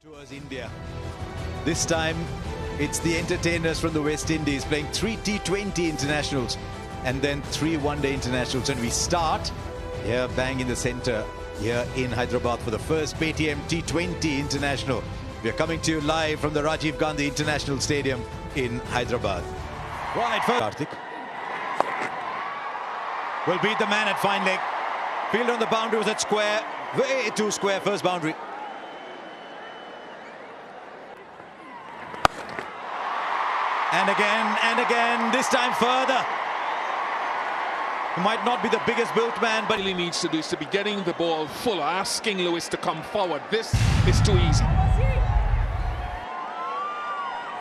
Towards India. This time it's the entertainers from the West Indies playing 3 T20 internationals and then 3 one-day internationals, and we start here bang in the center here in Hyderabad for the first Paytm T20 international. We are coming to you live from the Rajiv Gandhi International Stadium in Hyderabad. Right, first Karthik will beat the man at fine leg. Fielder on the boundary was at square, way too square, first boundary. And again, this time further. He might not be the biggest built man, but he needs to do is to be getting the ball full, asking Lewis to come forward. This is too easy.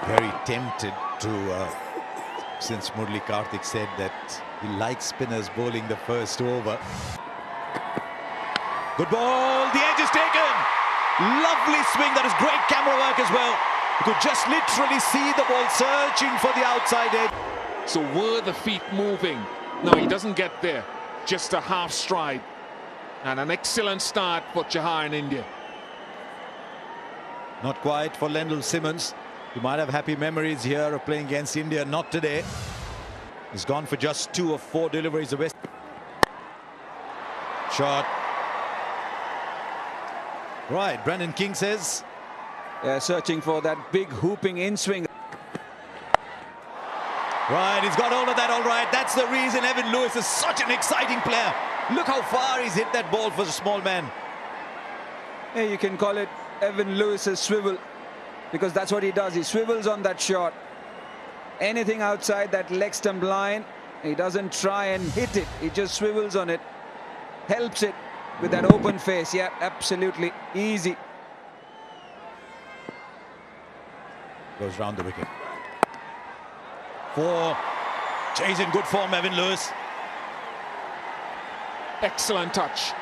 Very tempted to, since Murli Karthik said that he likes spinners bowling the first over. Good ball, the edge is taken. Lovely swing, that is great camera work as well. You could just literally see the ball searching for the outside edge. So were the feet moving? No, he doesn't get there. Just a half stride. And an excellent start for Chahar in India. Not quite for Lendl Simmons. You might have happy memories here of playing against India. Not today. He's gone for just 2 of 4 deliveries. The West shot. Right, Brandon King says. Searching for that big hooping in swing. Right, he's got hold of that all right. That's the reason Evan Lewis is such an exciting player. Look how far he's hit that ball for a small man. Yeah, you can call it Evan Lewis's swivel, because that's what he does. He swivels on that shot. Anything outside that leg stump line, he doesn't try and hit it. He just swivels on it. Helps it with that open face. Yeah, absolutely easy. Goes round the wicket. 4. He's in good form, Evan Lewis. Excellent touch.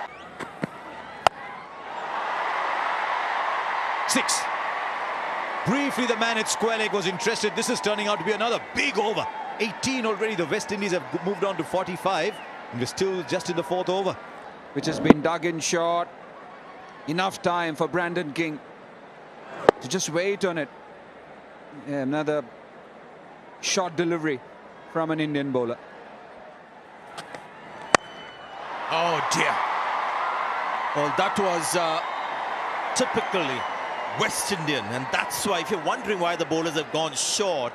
6. Briefly, the man at square leg was interested. This is turning out to be another big over. 18 already. The West Indies have moved on to 45. And we're still just in the 4th over. Which has been dug in short. Enough time for Brandon King to just wait on it. Yeah, another short delivery from an Indian bowler. Oh dear. Well, that was typically West Indian, and that's why, if you're wondering why the bowlers have gone short,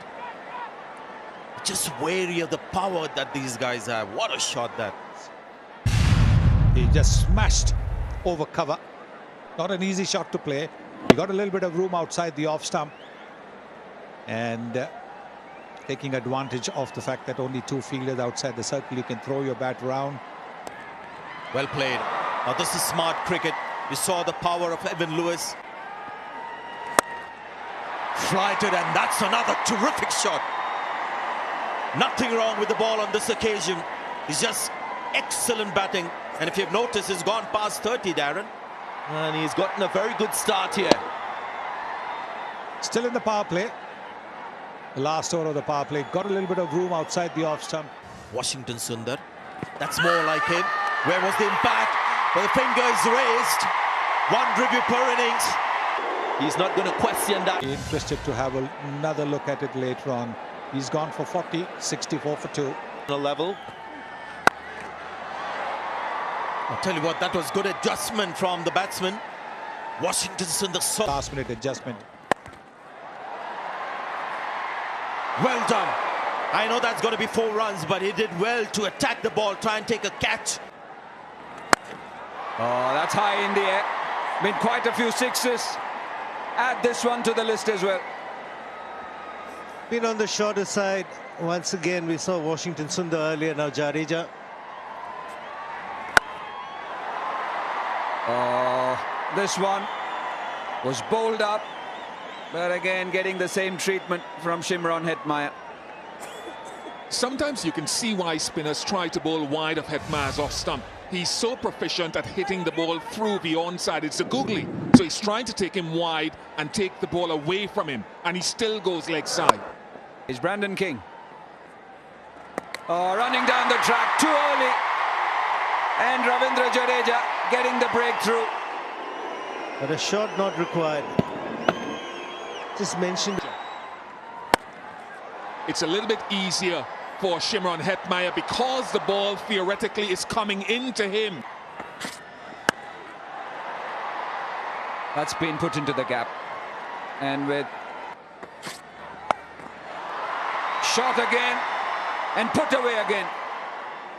just wary of the power that these guys have. What a shot that. He just smashed over cover. Not an easy shot to play. He got a little bit of room outside the off stump, and taking advantage of the fact that only 2 fielders outside the circle, you can throw your bat around. Well played. Now this is smart cricket. You saw the power of Evan Lewis. Flighted, and that's another terrific shot. Nothing wrong with the ball on this occasion. It's just excellent batting. And if you've noticed, he's gone past 30, Darren. And he's gotten a very good start here. Still in the power play. The last over of the power play. Got a little bit of room outside the off stump. Washington Sundar. That's more like him. Where was the impact? Well, the fingers raised. 1 review per innings. He's not going to question that. Interested to have another look at it later on. He's gone for 40, 64 for 2. Level. I'll tell you what, that was good adjustment from the batsman. Washington Sundar. Last minute adjustment. Well done. I know that's going to be 4 runs, but he did well to attack the ball, try and take a catch. Oh, that's high in the air. Been quite a few sixes. Add this one to the list as well. Been on the shorter side. Once again, we saw Washington Sundar earlier, now Jadeja. Oh, this one was bowled up, but again getting the same treatment from Shimron Hetmyer. Sometimes you can see why spinners try to bowl wide of Hetmyer's off stump. He's so proficient at hitting the ball through the onside. It's a googly. So he's trying to take him wide and take the ball away from him. And he still goes leg side. Is Brandon King. Oh, running down the track too early. And Ravindra Jadeja getting the breakthrough. But a shot not required. Just mentioned. It's a little bit easier for Shimron Hetmyer because the ball theoretically is coming into him. That's been put into the gap. And with shot again and put away again.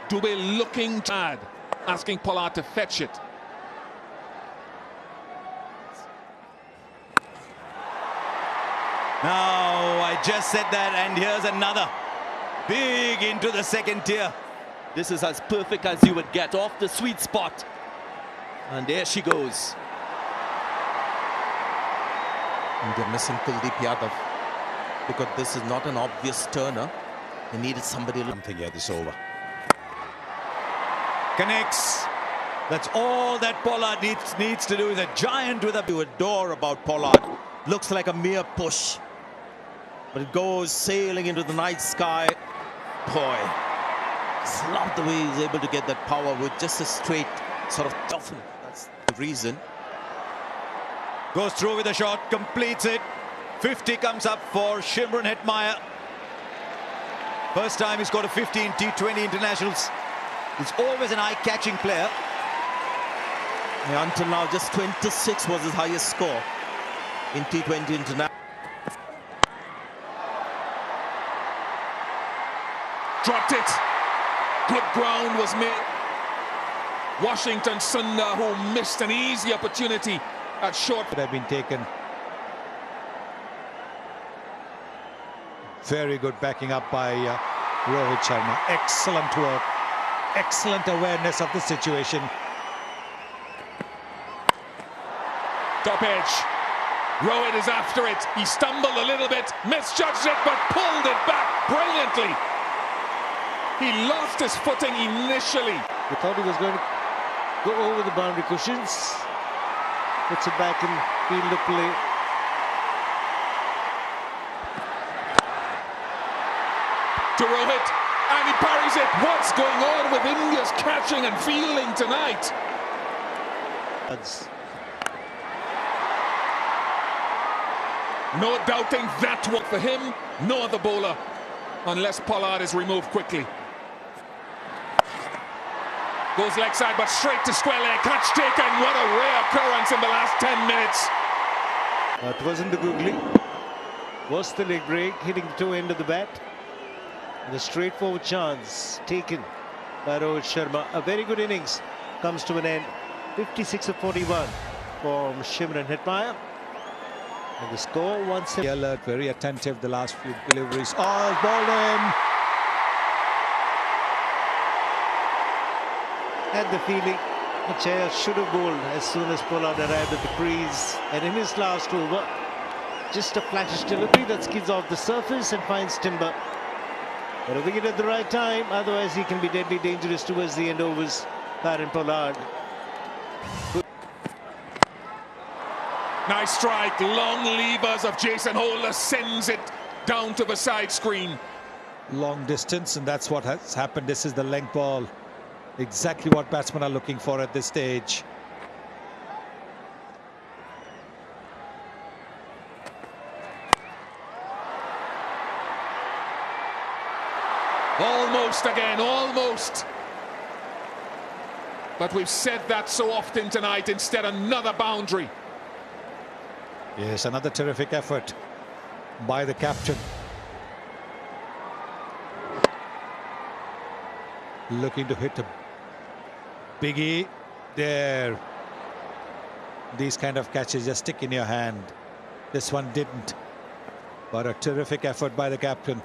Dubé looking tired, asking Pollard to fetch it. Now, I just said that, and here's another. Big into the second tier. This is as perfect as you would get, off the sweet spot. And there she goes. And they're missing Kuldeep Yadav because this is not an obvious turner. They needed somebody. Something here, this over. Connects. That's all that Pollard needs to do. Is a giant with a... You adore about Pollard. Looks like a mere push. But it goes sailing into the night sky. Boy, just love the way he's able to get that power with just a straight sort of toughen. That's the reason. Goes through with a shot, completes it. 50 comes up for Shimron Hetmyer. First time he scored a 50 in T20 internationals. He's always an eye-catching player. Yeah, until now, just 26 was his highest score in T20 international. Dropped it. Good ground was made. Washington Sundar, who missed an easy opportunity at short. Could have been taken. Very good backing up by Rohit Sharma. Excellent work. Excellent awareness of the situation. Top edge. Rohit is after it. He stumbled a little bit, misjudged it, but pulled it back brilliantly. He lost his footing initially. We thought he was going to go over the boundary cushions. Puts it back in field of play. To Rohit, and he parries it. What's going on with India's catching and fielding tonight? No doubting that one for him, no other bowler, unless Pollard is removed quickly. Goes leg side, but straight to square leg. Catch taken. What a rare occurrence in the last 10 minutes. It wasn't the googly. Was the leg break, hitting the toe end of the bat. And a straightforward chance taken by Rohit Sharma. A very good innings comes to an end. 56 of 41 from Shimron Hetmyer. And the score 1-7. Alert, very attentive the last few deliveries. Oh, ball in. Had the feeling Chaya should have bowled as soon as Pollard arrived at the crease. And in his last over, just a flashish delivery that skids off the surface and finds timber. But a wicket at the right time, otherwise he can be deadly dangerous towards the end overs. Virat Pollard. Nice strike, long levers of Jason Holder sends it down to the side screen. Long distance, and that's what has happened. This is the length ball. Exactly what batsmen are looking for at this stage. Almost again, almost. But we've said that so often tonight. Instead, another boundary. Yes, another terrific effort by the captain. Looking to hit a biggie there. These kind of catches just stick in your hand. This one didn't. But a terrific effort by the captain.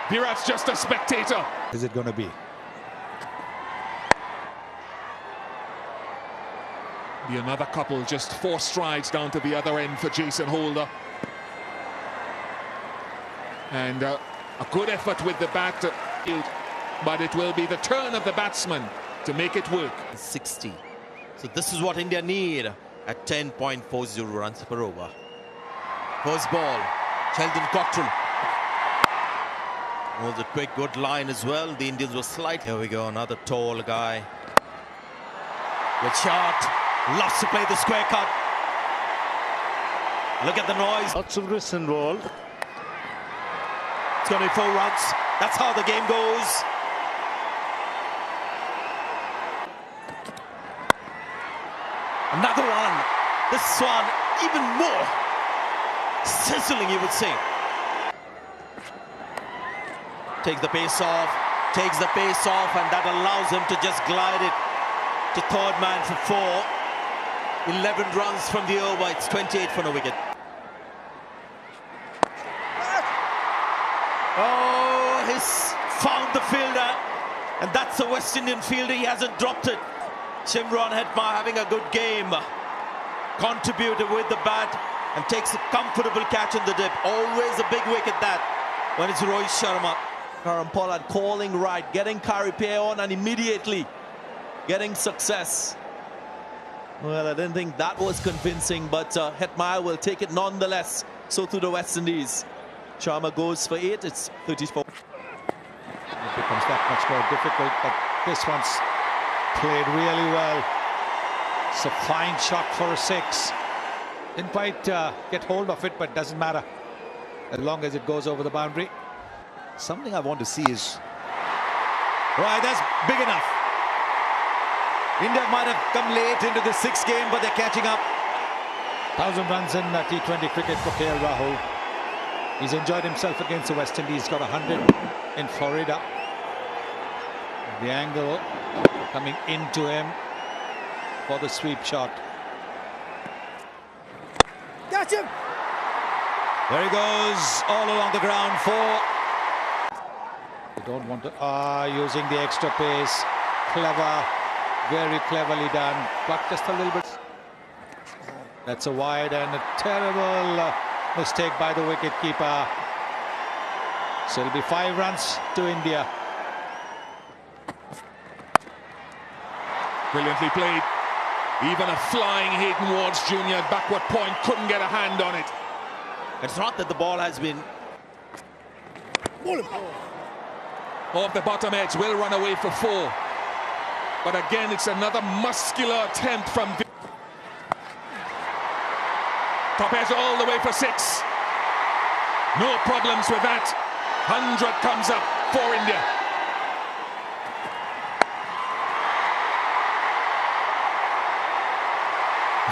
Virat's just a spectator. Is it going to be? Be another couple, just 4 strides down to the other end for Jason Holder. And a good effort with the bat, but it will be the turn of the batsman to make it work. 60. So this is what India need at 10.40 runs per over. First ball, Sheldon Cottrell. Was a quick good line as well. The Indians were slight. Here we go, another tall guy. Good shot. Loves to play the square cut. Look at the noise. Lots of risks involved. It's going to be 4 runs. That's how the game goes. Another one. This one even more sizzling, you would say. Takes the pace off, and that allows him to just glide it to third man for 4. 11 runs from the over. It's 28 for no wicket. Oh, he's found the fielder, and that's a West Indian fielder. He hasn't dropped it. Shimron Hetmar having a good game. Contributed with the bat and takes a comfortable catch in the dip. Always a big wicket that when it's Rohit Sharma. Karan Pollard calling right, getting Karipay on and immediately getting success. Well, I didn't think that was convincing, but Hetmar will take it nonetheless. So to the West Indies. Sharma goes for 8, it's 34. It becomes that much more difficult, but this one's played really well. It's a fine shot for a 6. Didn't quite get hold of it, but doesn't matter as long as it goes over the boundary. Something I want to see is... Right, that's big enough. India might have come late into the 6th game, but they're catching up. 1,000 runs in T20 cricket for KL Rahul. He's enjoyed himself against the West Indies. Got 100 in Florida. The angle coming into him for the sweep shot. Catch him! There he goes, all along the ground. 4. They don't want to... using the extra pace. Clever. Very cleverly done. But just a little bit... That's a wide and a terrible mistake by the wicket-keeper. So it'll be 5 runs to India. Brilliantly played. Even a flying Hayden Wards Jr. at backward point couldn't get a hand on it. It's not that the ball has been... Off the bottom edge, will run away for 4. But again, it's another muscular attempt from... Top edge all the way for 6. No problems with that. 100 comes up for India.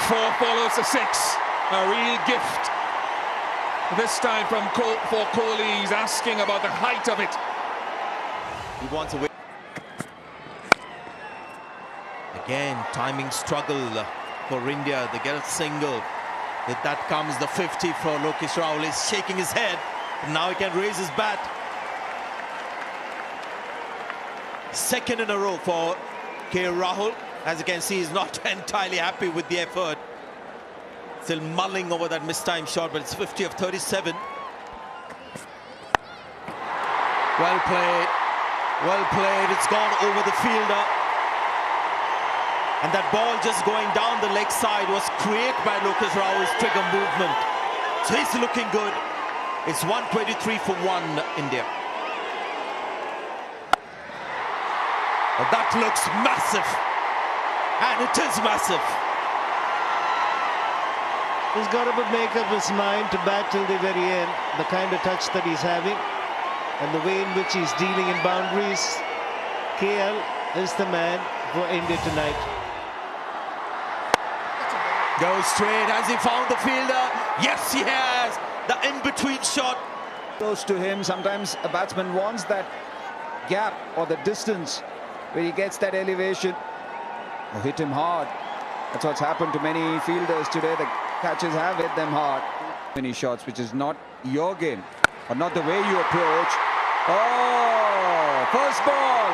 Four follows the 6. A real gift. This time for Kohli. He's asking about the height of it. He wants a win. Again, timing struggle for India. They get a single. With that comes the 50 for Lokesh Rahul. He's shaking his head. Now he can raise his bat. 2nd in a row for KL Rahul. As you can see, he's not entirely happy with the effort. Still mulling over that mistimed shot, but it's 50 of 37. Well played. Well played. It's gone over the fielder. And that ball just going down the leg side was created by Lokesh Rahul's trigger movement. So he's looking good. It's 123 for 1, India. Well, that looks massive. And it is massive. He's got to make up his mind to bat till the very end. The kind of touch that he's having and the way in which he's dealing in boundaries. KL is the man for India tonight. Goes straight. Has he found the fielder? Yes, he has. The in-between shot. Close to him. Sometimes a batsman wants that gap or the distance where he gets that elevation. Or hit him hard. That's what's happened to many fielders today. The catches have hit them hard. Many shots, which is not your game, or not the way you approach. Oh, first ball.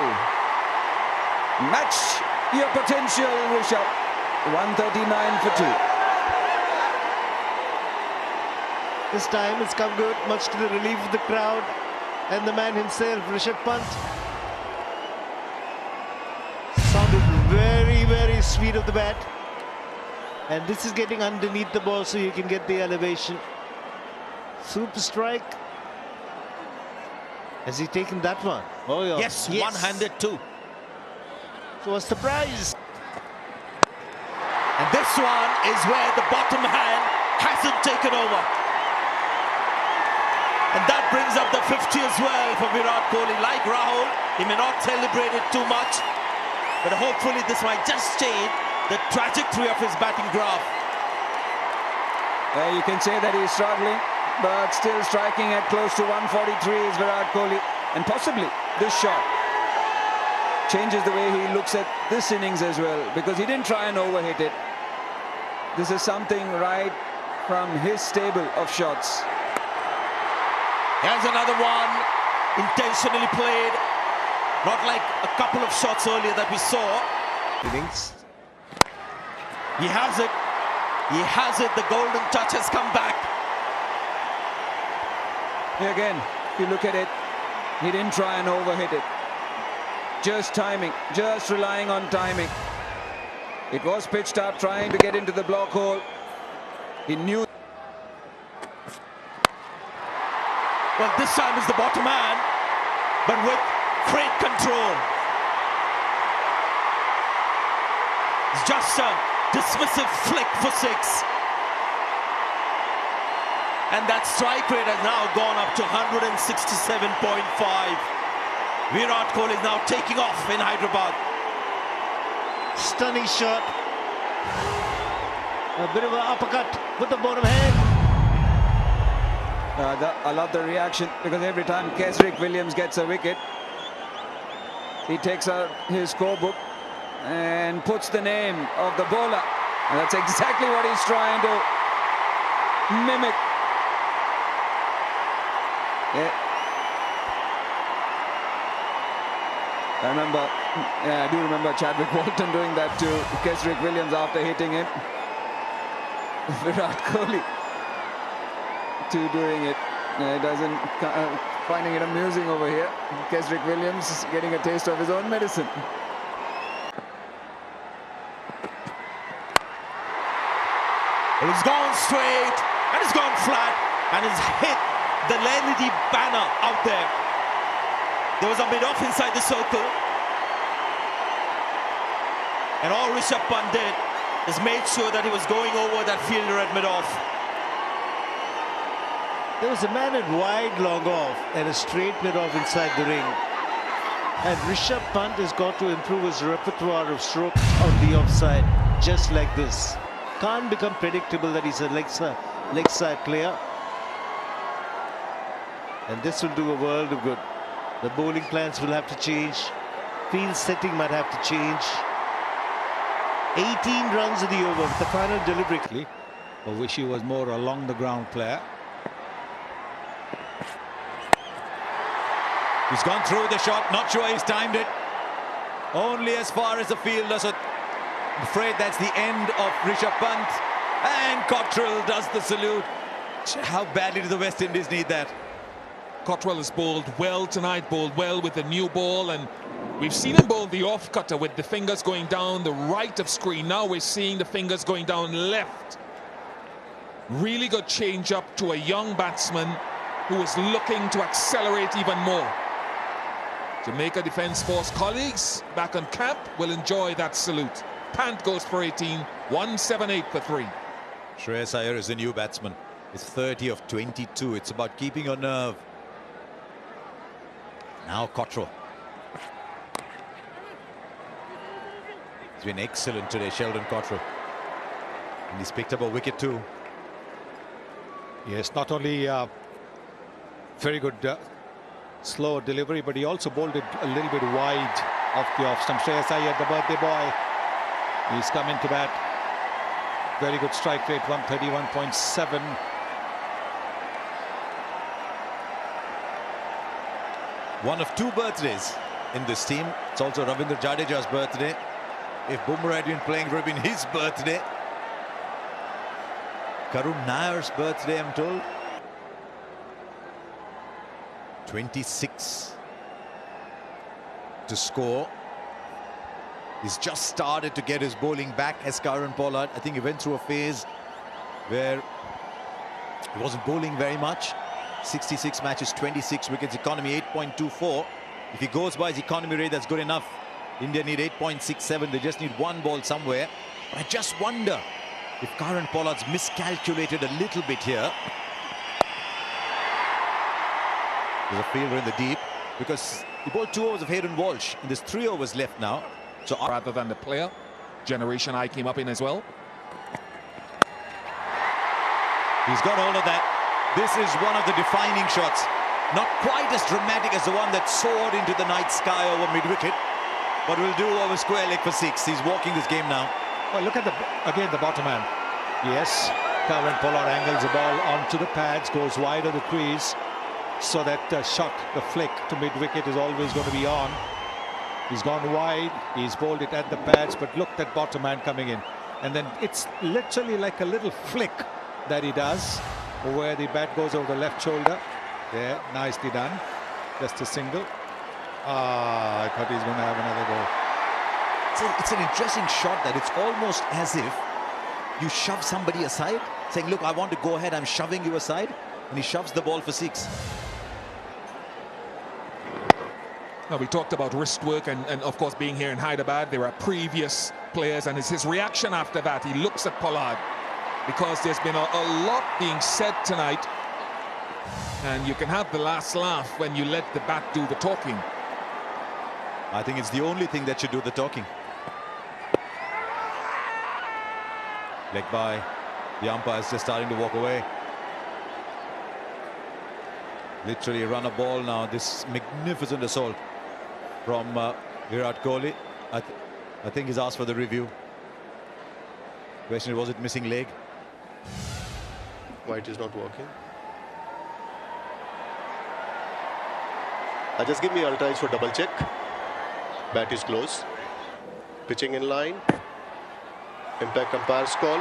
Match your potential, Rishabh. 139 for 2. This time it's come good, much to the relief of the crowd and the man himself, Rishabh Pant. Sounded very, very sweet of the bat. And this is getting underneath the ball so you can get the elevation. Super strike. Has he taken that one? Oh, yeah. Yes, one-handed too. So what's the prize? And this one is where the bottom hand hasn't taken over. And that brings up the 50 as well for Virat Kohli. Like Rahul, he may not celebrate it too much, but hopefully this might just change the trajectory of his batting graph. You can say that he's struggling, but still striking at close to 143 is Virat Kohli. And possibly this shot changes the way he looks at this innings as well, because he didn't try and overhit it. This is something right from his stable of shots. Here's another one, intentionally played, not like a couple of shots earlier that we saw. Innings. He has it. He has it. The golden touch has come back. Again, if you look at it, he didn't try and overhit it. Just timing, just relying on timing. It was pitched up, trying to get into the block hole. He knew. Well, this time is the bottom hand, but with great control. It's just a dismissive flick for 6. And that strike rate has now gone up to 167.5. Virat Kohli is now taking off in Hyderabad. Stunning shot. A bit of an uppercut with the bottom hand. I love the reaction, because every time Kesrick Williams gets a wicket, he takes out his scorebook and puts the name of the bowler. And that's exactly what he's trying to mimic. Yeah. I do remember Chadwick Walton doing that to Kesrick Williams after hitting him. Virat Kohli too doing it. Doesn't finding it amusing over here. Kesrick Williams getting a taste of his own medicine. Well, he's gone straight and he's gone flat and he's hit the LED banner out there. There was a mid-off inside the circle, and all Rishabh Pant did is made sure that he was going over that fielder at mid-off. There was a man at wide long off and a straight mid-off inside the ring. And Rishabh Pant has got to improve his repertoire of strokes on the offside, just like this. Can't become predictable that he's a leg side player. And this will do a world of good. The bowling plans will have to change. Field setting might have to change. 18 runs in the over with the final delivery. I wish he was more along the ground player. He's gone through the shot, not sure he's timed it. Only as far as the fielder, so I'm afraid that's the end of Rishabh Pant. And Cottrell does the salute. How badly do the West Indies need that? Cottrell has bowled well tonight, bowled well with the new ball, and we've seen him bowl the off-cutter with the fingers going down the right of screen. Now we're seeing the fingers going down left. Really good change-up to a young batsman who is looking to accelerate even more. Jamaica Defence Force colleagues back on camp will enjoy that salute. Pant goes for 18, 178 for 3. Shreyas Iyer is the new batsman. He's 30 of 22. It's about keeping your nerve. Now Cottrell. He's been excellent today, Sheldon Cottrell. And he's picked up a wicket too. Yes, not only very good slow delivery, but he also bowled it a little bit wide off the off stump. Shreyas Iyer, the birthday boy, he's come into bat. Very good strike rate, 131.7. One of 2 birthdays in this team. It's also Ravindra Jadeja's birthday. If Bumrah had been playing, it would have been his birthday. Karun Nair's birthday, I'm told. 26 to score. He's just started to get his bowling back as Kieron Pollard. I think he went through a phase where he wasn't bowling very much. 66 matches, 26 wickets, economy 8.24. If he goes by his economy rate, that's good enough. India need 8.67. They just need one ball somewhere. I just wonder if Kieron Pollard's miscalculated a little bit here. There's a fielder in the deep because he bowled 2 overs of Hayden Walsh and there's 3 overs left now. So rather than the player, Generation I came up in as well. He's got hold of that. This is one of the defining shots. Not quite as dramatic as the one that soared into the night sky over mid-wicket, but will do over square leg for 6. He's walking this game now. Well, look at again the bottom man. Yes, Kieron Pollard angles the ball onto the pads, goes wide of the crease, so that shot, the flick to mid-wicket is always going to be on. He's gone wide, he's bowled it at the pads, but look at bottom man coming in. And then it's literally like a little flick that he does, where the bat goes over the left shoulder. There, nicely done. Just a single. I thought he's going to have another go. It's an interesting shot that it's almost as if you shove somebody aside, saying, look, I want to go ahead, I'm shoving you aside, and he shoves the ball for 6. Now, we talked about wrist work and of course being here in Hyderabad. There are previous players, and it's his reaction after that. He looks at Pollard because there's been a lot being said tonight, and you can have the last laugh when you let the bat do the talking. I think it's the only thing that should do the talking. Leg by. The umpire's just starting to walk away. Literally run a ball now. This magnificent assault from Virat Kohli. I think he's asked for the review. Question is, was it missing leg? White is not working. Just give me ultras for double check. Bat is close. Pitching in line. Impact umpire's call.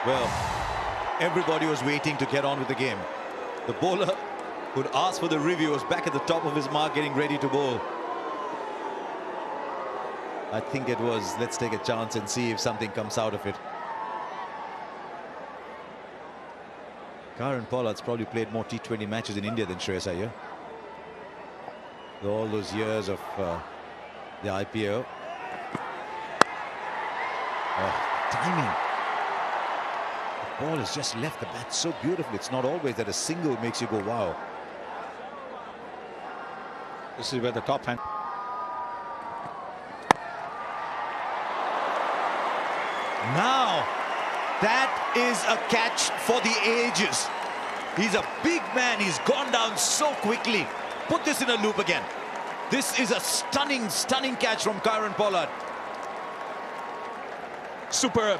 Well, everybody was waiting to get on with the game. The bowler who'd asked for the review was back at the top of his mark, getting ready to bowl. I think it was, let's take a chance and see if something comes out of it. Kieron Pollard's probably played more T20 matches in India than Shreyas Iyer. All those years of the IPO. Timing. The ball has just left the bat so beautifully. It's not always that a single makes you go, wow. This is where the top hand. Now, that is a catch for the ages. He's a big man. He's gone down so quickly. Put this in a loop again. This is a stunning, stunning catch from Kieron Pollard. Superb.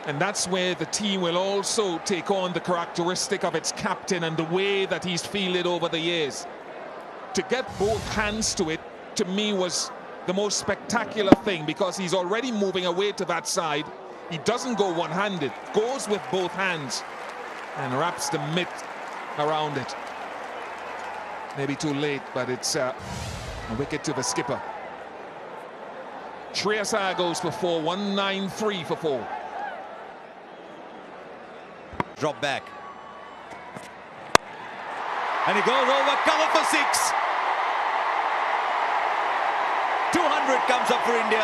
And that's where the team will also take on the characteristic of its captain and the way that he's fielded over the years. To get both hands to it, to me, was the most spectacular thing, because he's already moving away to that side. He doesn't go one-handed, goes with both hands and wraps the mitt around it. Maybe too late, but it's a wicket to the skipper. Shreyas Iyer goes for 4, 193 for 4. Drop back. And he goes over, cover for 6. 200 comes up for India.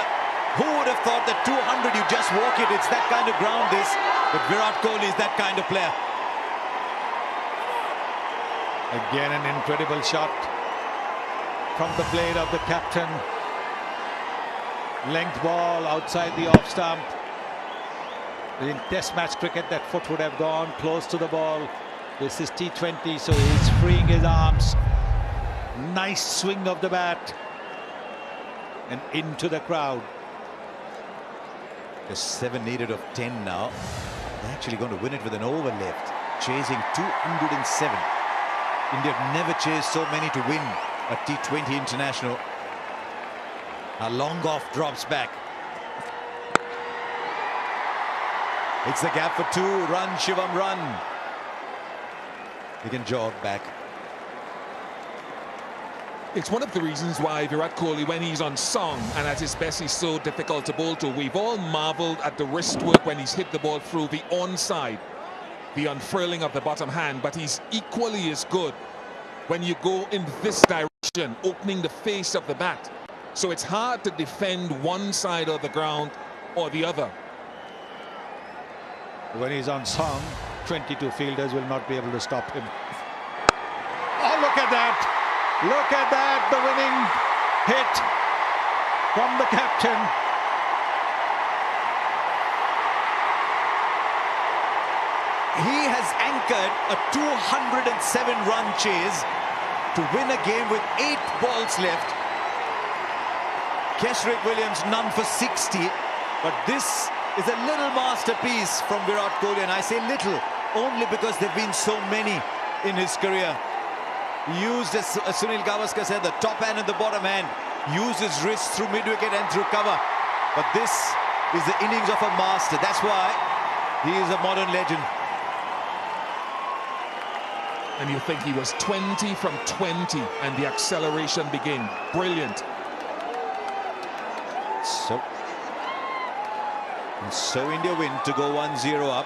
Who would have thought that 200, you just walk it? It's that kind of ground, this. But Virat Kohli is that kind of player. Again, an incredible shot from the blade of the captain. Length ball outside the off stump. In test match cricket, that foot would have gone close to the ball. This is T20, so he's freeing his arms. Nice swing of the bat. And into the crowd. Just 7 needed of 10 now. They're actually going to win it with an over left. Chasing 207. India have never chased so many to win a T20 international. A long off drops back. It's the gap for 2. Run, Shivam, run. He can jog back. It's one of the reasons why Virat Kohli, when he's on song and at his best, he's so difficult to bowl to. We've all marveled at the wrist work when he's hit the ball through the onside, the unfurling of the bottom hand, but he's equally as good when you go in this direction, opening the face of the bat. So it's hard to defend one side of the ground or the other. When he's on song, 22 fielders will not be able to stop him. Oh, look at that! Look at that! The winning hit from the captain. He has anchored a 207-run chase to win a game with 8 balls left. Kesrick Williams none for 60, but this is a little masterpiece from Virat Kohli, and I say little only because there have been so many in his career. He used, as Sunil Gavaskar said, the top hand and the bottom hand, used his wrist through mid-wicket and through cover. But this is the innings of a master. That's why he is a modern legend. And you think he was 20 from 20 and the acceleration began. Brilliant. So India win to go 1-0 up.